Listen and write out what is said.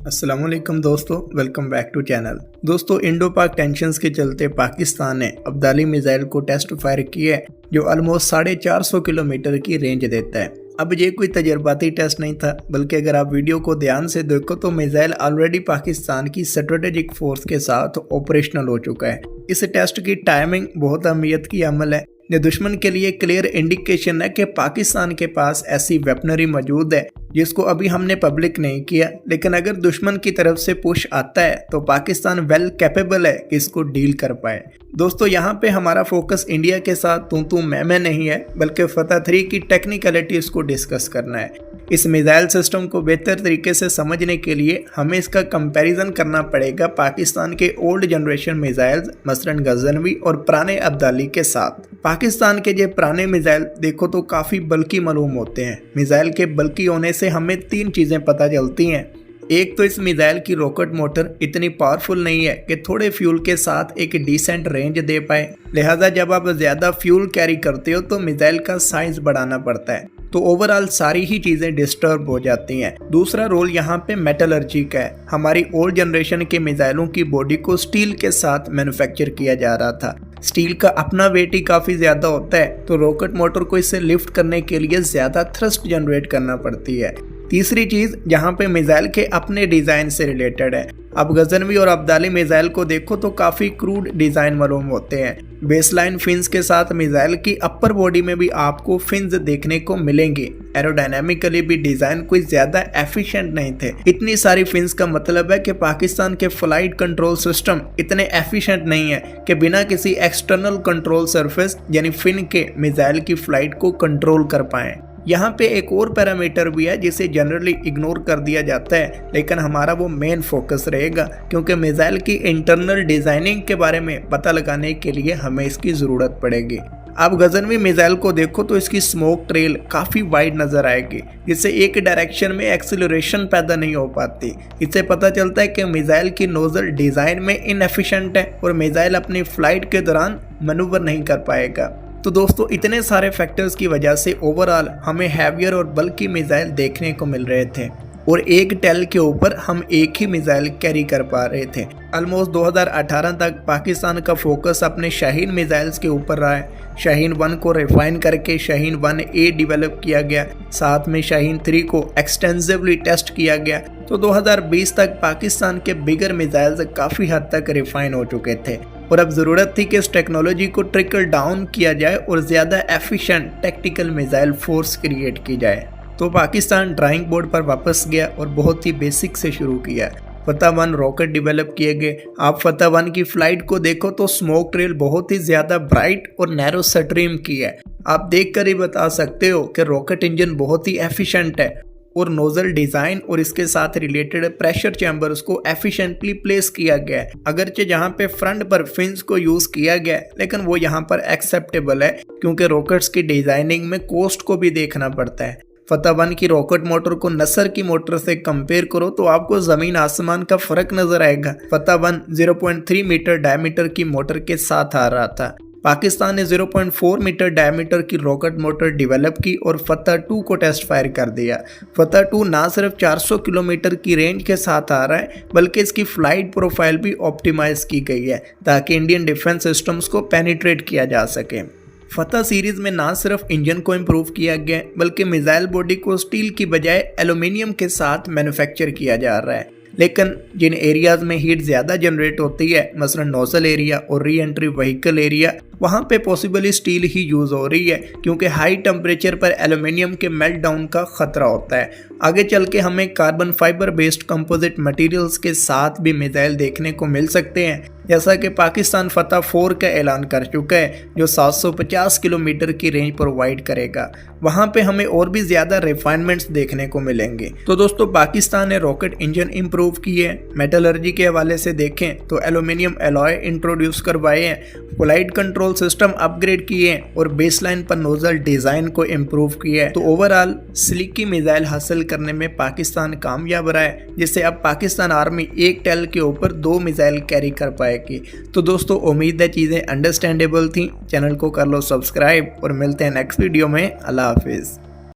अस्सलाम वालेकुम दोस्तों, वेलकम बैक टू चैनल। दोस्तों, इंडो पाक टेंशंस के चलते पाकिस्तान ने अब्दाली मिसाइल को टेस्ट फायर किया है जो ऑलमोस्ट 450 किलोमीटर की रेंज देता है। अब ये कोई तजर्बाती टेस्ट नहीं था, बल्कि अगर आप वीडियो को ध्यान से देखो तो मिसाइल ऑलरेडी पाकिस्तान की स्ट्रेटेजिक फोर्स के साथ ऑपरेशनल हो चुका है। इस टेस्ट की टाइमिंग बहुत अहमियत की अमल है। ये दुश्मन के लिए क्लियर इंडिकेशन है कि पाकिस्तान के पास ऐसी वेपनरी मौजूद है जिसको अभी हमने पब्लिक नहीं किया, लेकिन अगर दुश्मन की तरफ से पुश आता है तो पाकिस्तान वेल कैपेबल है कि इसको डील कर पाए। दोस्तों, यहाँ पे हमारा फोकस इंडिया के साथ तू मैं नहीं है, बल्कि फतह 3 की टेक्निकलिटीज को डिस्कस करना है। इस मिसाइल सिस्टम को बेहतर तरीके से समझने के लिए हमें इसका कंपैरिजन करना पड़ेगा पाकिस्तान के ओल्ड जनरेशन मिसाइल्स मसलन गजनवी और पुराने अब्दाली के साथ। पाकिस्तान के ये पुराने मिसाइल देखो तो काफ़ी बल्कि मालूम होते हैं। मिसाइल के बल्कि होने से हमें 3 चीज़ें पता चलती हैं। एक तो इस मिसाइल की रॉकेट मोटर इतनी पावरफुल नहीं है कि थोड़े फ्यूल के साथ एक डिसेंट रेंज दे पाए, लिहाजा जब आप ज़्यादा फ्यूल कैरी करते हो तो मिसाइल का साइज बढ़ाना पड़ता है, तो ओवरऑल सारी ही चीज़ें डिस्टर्ब हो जाती हैं। दूसरा रोल यहाँ पे मेटलर्जी का है। हमारी ओल्ड जनरेशन के मिसाइलों की बॉडी को स्टील के साथ मैन्युफैक्चर किया जा रहा था। स्टील का अपना वेट ही काफ़ी ज़्यादा होता है, तो रॉकेट मोटर को इससे लिफ्ट करने के लिए ज़्यादा थ्रस्ट जनरेट करना पड़ती है। तीसरी चीज़ यहाँ पे मिसाइल के अपने डिज़ाइन से रिलेटेड है। अब गजनवी और अब्दाली मिसाइल को देखो तो काफ़ी क्रूड डिज़ाइन मालूम होते हैं। बेसलाइन फिन्स के साथ मिसाइल की अपर बॉडी में भी आपको फिन्स देखने को मिलेंगे। एरोडायनामिकली भी डिज़ाइन कोई ज़्यादा एफिशिएंट नहीं थे। इतनी सारी फिन्स का मतलब है कि पाकिस्तान के फ्लाइट कंट्रोल सिस्टम इतने एफिशिएंट नहीं है कि बिना किसी एक्सटर्नल कंट्रोल सरफेस यानी फिन के मिसाइल की फ्लाइट को कंट्रोल कर पाएँ। यहाँ पे एक और पैरामीटर भी है जिसे जनरली इग्नोर कर दिया जाता है, लेकिन हमारा वो मेन फोकस रहेगा क्योंकि मिसाइल की इंटरनल डिज़ाइनिंग के बारे में पता लगाने के लिए हमें इसकी ज़रूरत पड़ेगी। अब गजनवी मिसाइल को देखो तो इसकी स्मोक ट्रेल काफ़ी वाइड नज़र आएगी, जिससे एक डायरेक्शन में एक्सीलरेशन पैदा नहीं हो पाती। इससे पता चलता है कि मिसाइल की नोजल डिज़ाइन में इनएफिशिएंट है और मिसाइल अपनी फ्लाइट के दौरान मनूवर नहीं कर पाएगा। तो दोस्तों, इतने सारे फैक्टर्स की वजह से ओवरऑल हमें हैवियर और बल्कि मिसाइल देखने को मिल रहे थे और एक टेल के ऊपर हम एक ही मिसाइल कैरी कर पा रहे थे। ऑलमोस्ट 2018 तक पाकिस्तान का फोकस अपने शाहीन मिसाइल्स के ऊपर रहा है। शाहीन 1 को रिफाइन करके शाहीन 1A डेवलप किया गया, साथ में शाहीन 3 को एक्सटेंसिवली टेस्ट किया गया। तो 2020 तक पाकिस्तान के बिगर मिसाइल्स काफ़ी हद तक रिफाइन हो चुके थे और अब ज़रूरत थी कि इस टेक्नोलॉजी को ट्रिकल डाउन किया जाए और ज़्यादा efficient tactical missile force create की जाए। तो पाकिस्तान ड्राइंग बोर्ड पर वापस गया और बहुत ही बेसिक से शुरू किया। फतह 1 रॉकेट डेवलप किए गए। आप फतह 1 की फ्लाइट को देखो तो स्मोक ट्रेल बहुत ही ज़्यादा ब्राइट और नैरो स्ट्रीम की है। आप देखकर ही बता सकते हो कि रॉकेट इंजन बहुत ही एफिशिएंट है और नोजल डिज़ाइन और इसके साथ रिलेटेड प्रेशर चैम्बर्स को एफिशिएंटली प्लेस किया गया है। अगरचे जहाँ पे फ्रंट पर फिन्स को यूज़ किया गया है, लेकिन वो यहाँ पर एक्सेप्टेबल है क्योंकि रॉकेट्स की डिज़ाइनिंग में कॉस्ट को भी देखना पड़ता है। फतह 1 की रॉकेट मोटर को नसर की मोटर से कंपेयर करो तो आपको ज़मीन आसमान का फ़र्क नज़र आएगा। फतह 1 0.3 मीटर डायमीटर की मोटर के साथ आ रहा था। पाकिस्तान ने 0.4 मीटर डायमीटर की रॉकेट मोटर डेवलप की और फतह 2 को टेस्ट फायर कर दिया। फतह 2 ना सिर्फ 400 किलोमीटर की रेंज के साथ आ रहा है, बल्कि इसकी फ्लाइट प्रोफाइल भी ऑप्टिमाइज की गई है ताकि इंडियन डिफेंस सिस्टम्स को पेनिट्रेट किया जा सके। फतह सीरीज़ में ना सिर्फ इंजन को इम्प्रूव किया गया बल्कि मिसाइल बॉडी को स्टील की बजाय एल्यूमिनियम के साथ मैन्युफैक्चर किया जा रहा है। लेकिन जिन एरियाज़ में हीट ज़्यादा जनरेट होती है, मसलन नोजल एरिया और री एंट्री व्हीकल एरिया, वहाँ पे पॉसिबली स्टील ही यूज़ हो रही है क्योंकि हाई टेम्परेचर पर एल्यूमिनियम के मेल्ट डाउन का ख़तरा होता है। आगे चल के हमें carbon fibre based composite materials के साथ भी मिसाइल देखने को मिल सकते हैं, जैसा कि पाकिस्तान फतह 4 का ऐलान कर चुका है जो 750 किलोमीटर की रेंज प्रोवाइड करेगा। वहाँ पे हमें और भी ज़्यादा रिफाइनमेंट्स देखने को मिलेंगे। तो दोस्तों, पाकिस्तान ने रॉकेट इंजन इम्प्रूव किए हैं। मेटलर्जी के हवाले से देखें तो एल्यूमिनियम एलॉय इंट्रोड्यूस करवाए हैं, फ्लाइट कंट्रोल सिस्टम अपग्रेड किए हैं और बेसलाइन पर नोजल डिज़ाइन को इम्प्रूव किया है। तो ओवरऑल स्लीकी मिसाइल हासिल करने में पाकिस्तान कामयाब रहा है, जिससे अब पाकिस्तान आर्मी एक टेल के ऊपर 2 मिसाइल कैरी कर पाएगी। तो दोस्तों, उम्मीद है चीज़ें अंडरस्टैंडेबल थी। चैनल को कर लो सब्सक्राइब और मिलते हैं नेक्स्ट वीडियो में। अल्लाह हाफिज़।